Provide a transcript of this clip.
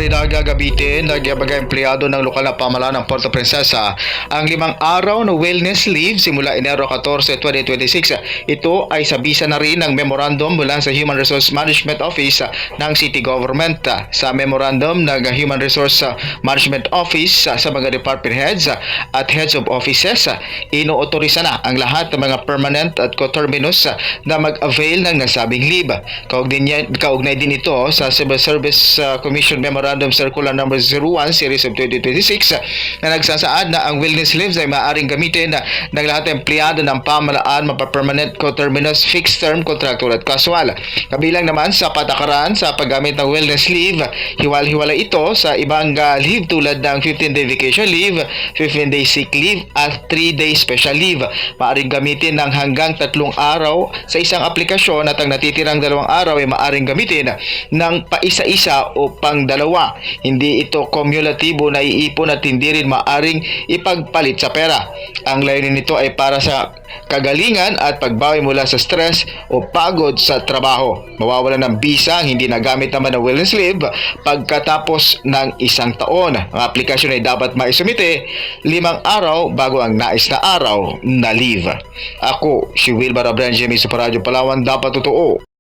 rin gagabitin ng mga empleyado ng lokal na pamahalaan ng Puerto Princesa ang 5 araw na wellness leave simula Enero 14, 2026. Ito ay sa bisa na rin ng memorandum mula sa Human Resource Management Office ng City Government. Sa memorandum ng Human Resource Management Office sa mga department heads at heads of offices, inuotorisa na ang lahat ng mga permanent at coterminous na mag-avail ng nasabing leave. Kaugnay din ito sa Civil Service Commission Memorandum Circular No. 01 Series of 2026 na nagsasaad na ang wellness leaves ay maaaring gamitin ng lahat ng empleyado ng pamahalaan, mapa-permanent, coterminous, fixed term, contractual at casual. Kabilang naman sa patakaran sa paggamit ng wellness leave, hiwal-hiwala ito sa ibang leave tulad ng 15-day vacation leave, 15-day sick leave at 3-day special leave. Maaaring gamitin ng hanggang 3 araw sa isang aplikasyon at ang natitirang 2 araw ay maaaring gamitin ng paisa-isa o pang-dalawa. Hindi ito kumulatibo na iipon at hindi rin maaaring ipagpalit sa pera. Ang layunin nito ay para sa kagalingan at pagbawi mula sa stress o pagod sa trabaho. Mawawala ng bisa ang hindi nagamit naman ng wellness leave pagkatapos ng 1 taon. Ang aplikasyon ay dapat maisumite 5 araw bago ang nais na araw na leave. Ako, si Wilmar Abranjemi sa Radyo Palawan, Dapat Totoo.